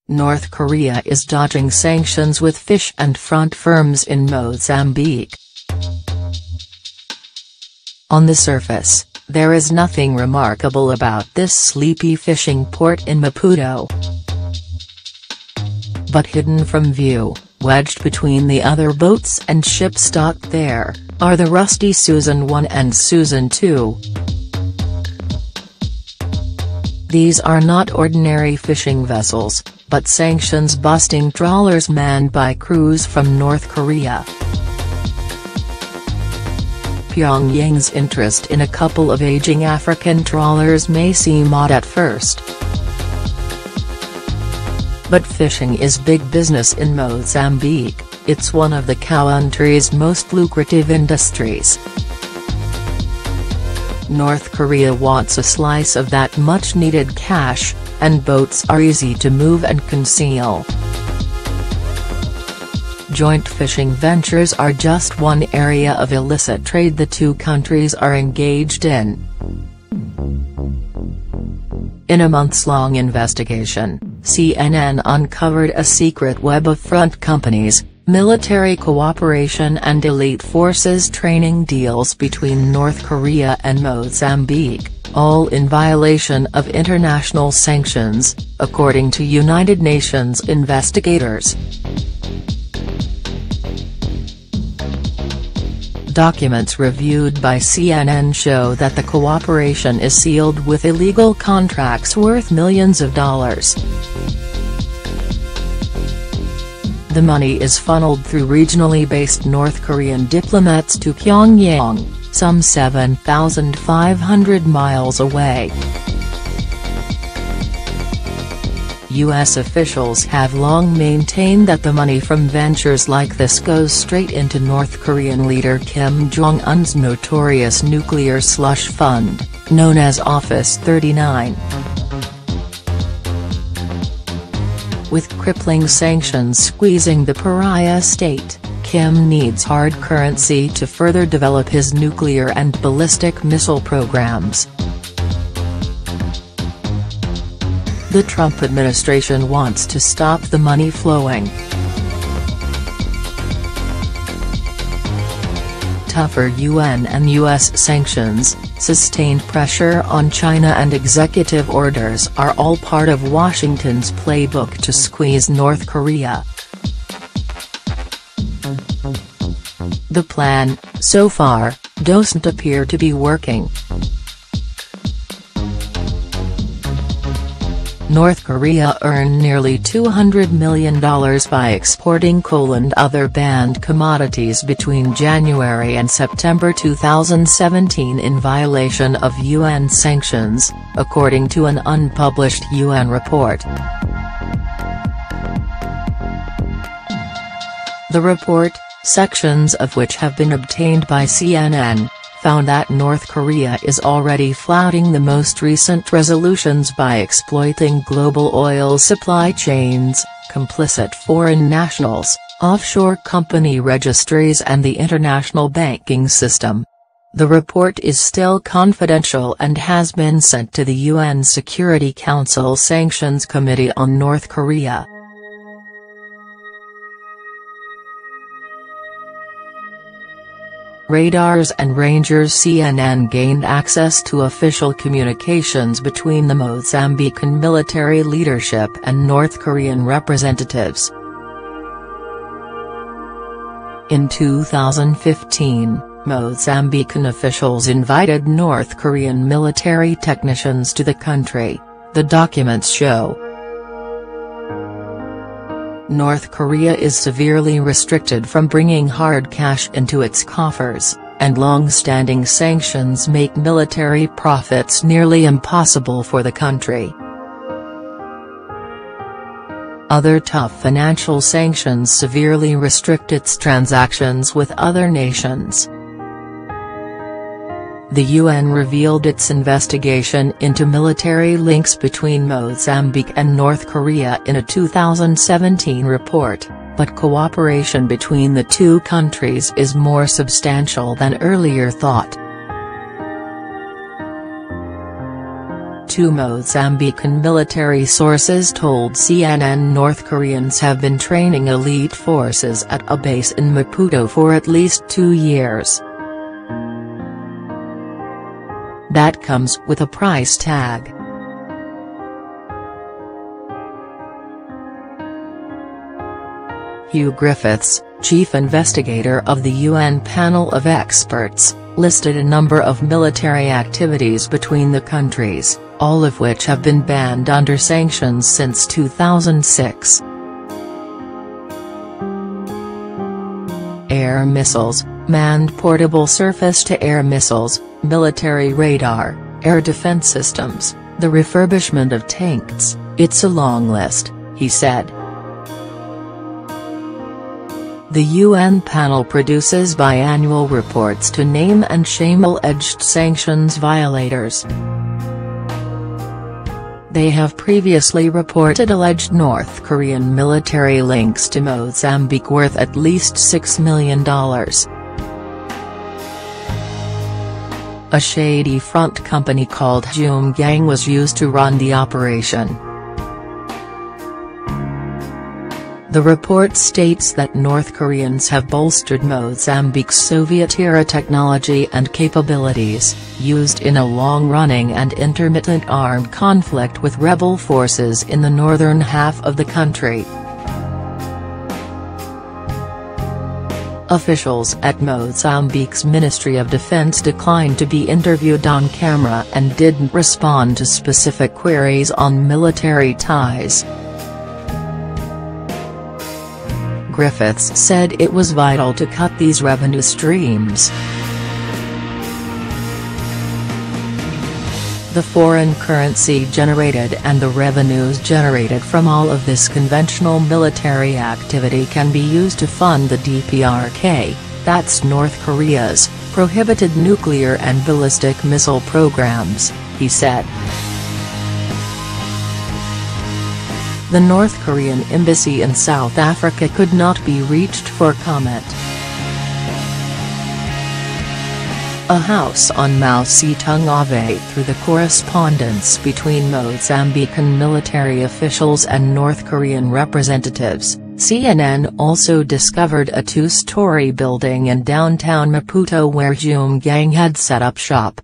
North Korea is dodging sanctions with fish and front firms in Mozambique. On the surface, there is nothing remarkable about this sleepy fishing port in Maputo. But hidden from view, wedged between the other boats and ships docked there, are the rusty Susan 1 and Susan 2. These are not ordinary fishing vessels, but sanctions-busting trawlers manned by crews from North Korea. Pyongyang's interest in a couple of aging African trawlers may seem odd at first. But fishing is big business in Mozambique. It's one of the country's most lucrative industries. North Korea wants a slice of that much-needed cash, and boats are easy to move and conceal. Joint fishing ventures are just one area of illicit trade the two countries are engaged in. In a months-long investigation, CNN uncovered a secret web of front companies, military cooperation and elite forces training deals between North Korea and Mozambique, all in violation of international sanctions, according to United Nations investigators. Documents reviewed by CNN show that the cooperation is sealed with illegal contracts worth millions of dollars. The money is funneled through regionally based North Korean diplomats to Pyongyang, some 7,500 miles away. U.S. officials have long maintained that the money from ventures like this goes straight into North Korean leader Kim Jong-un's notorious nuclear slush fund, known as Office 39. With crippling sanctions squeezing the pariah state, Kim needs hard currency to further develop his nuclear and ballistic missile programs. The Trump administration wants to stop the money flowing. Tougher UN and US sanctions, sustained pressure on China and executive orders are all part of Washington's playbook to squeeze North Korea. The plan, so far, doesn't appear to be working. North Korea earned nearly $200 million by exporting coal and other banned commodities between January and September 2017 in violation of UN sanctions, according to an unpublished UN report. The report, sections of which have been obtained by CNN, found that North Korea is already flouting the most recent resolutions by exploiting global oil supply chains, complicit foreign nationals, offshore company registries and the international banking system. The report is still confidential and has been sent to the UN Security Council Sanctions Committee on North Korea. Radars and Rangers. CNN gained access to official communications between the Mozambican military leadership and North Korean representatives. In 2015, Mozambican officials invited North Korean military technicians to the country, the documents show. North Korea is severely restricted from bringing hard cash into its coffers, and long-standing sanctions make military profits nearly impossible for the country. Other tough financial sanctions severely restrict its transactions with other nations. The UN revealed its investigation into military links between Mozambique and North Korea in a 2017 report, but cooperation between the two countries is more substantial than earlier thought. Two Mozambican military sources told CNN North Koreans have been training elite forces at a base in Maputo for at least 2 years. That comes with a price tag. Hugh Griffiths, chief investigator of the UN panel of experts, listed a number of military activities between the countries, all of which have been banned under sanctions since 2006. Air missiles, manned portable surface-to-air missiles, military radar, air defense systems, the refurbishment of tanks, it's a long list, he said. The UN panel produces biannual reports to name and shame alleged sanctions violators. They have previously reported alleged North Korean military links to Mozambique worth at least $6 million. A shady front company called Gang was used to run the operation. The report states that North Koreans have bolstered Mozambique's Soviet-era technology and capabilities, used in a long-running and intermittent armed conflict with rebel forces in the northern half of the country. Officials at Mozambique's Ministry of Defense declined to be interviewed on camera and didn't respond to specific queries on military ties. Griffiths said it was vital to cut these revenue streams. The foreign currency generated and the revenues generated from all of this conventional military activity can be used to fund the DPRK, that's North Korea's, prohibited nuclear and ballistic missile programs, he said. The North Korean embassy in South Africa could not be reached for comment. A house on Maputo Ave through the correspondence between Mozambican military officials and North Korean representatives, CNN also discovered a 2-story building in downtown Maputo where Gang had set up shop.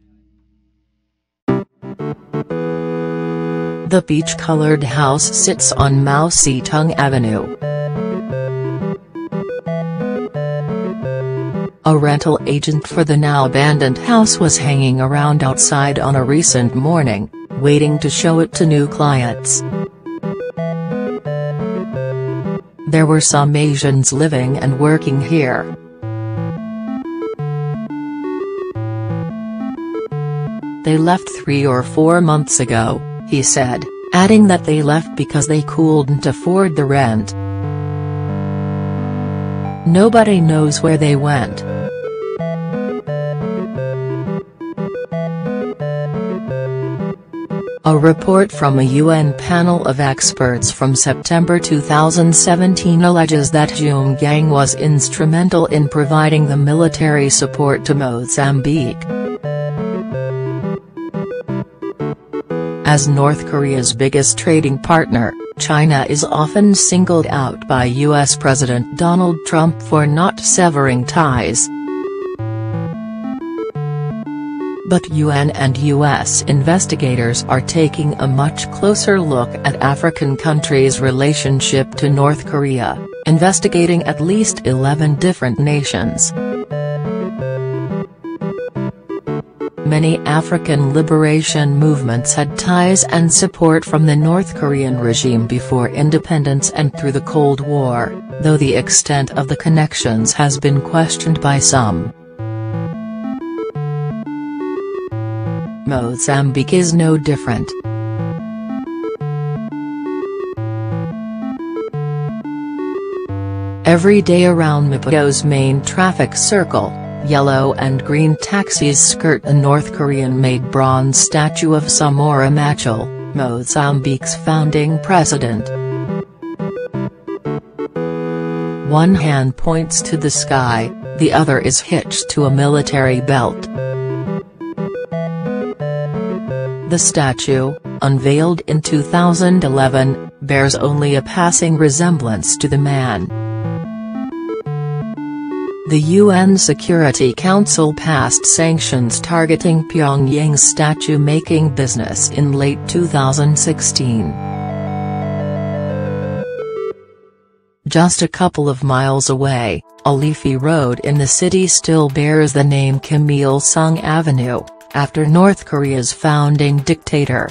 The peach-colored house sits on Maputo Avenue. A rental agent for the now abandoned house was hanging around outside on a recent morning, waiting to show it to new clients. There were some Asians living and working here. They left 3 or 4 months ago, he said, adding that they left because they couldn't afford the rent. Nobody knows where they went. A report from a UN panel of experts from September 2017 alleges that Gang was instrumental in providing the military support to Mozambique. As North Korea's biggest trading partner, China is often singled out by U.S. President Donald Trump for not severing ties. But UN and US investigators are taking a much closer look at African countries' relationship to North Korea, investigating at least 11 different nations. Many African liberation movements had ties and support from the North Korean regime before independence and through the Cold War, though the extent of the connections has been questioned by some. Mozambique is no different. Every day around Maputo's main traffic circle, yellow and green taxis skirt a North Korean-made bronze statue of Samora Machel, Mozambique's founding president. One hand points to the sky, the other is hitched to a military belt. The statue, unveiled in 2011, bears only a passing resemblance to the man. The UN Security Council passed sanctions targeting Pyongyang's statue-making business in late 2016. Just a couple of miles away, a leafy road in the city still bears the name Kim Il-sung Avenue, after North Korea's founding dictator.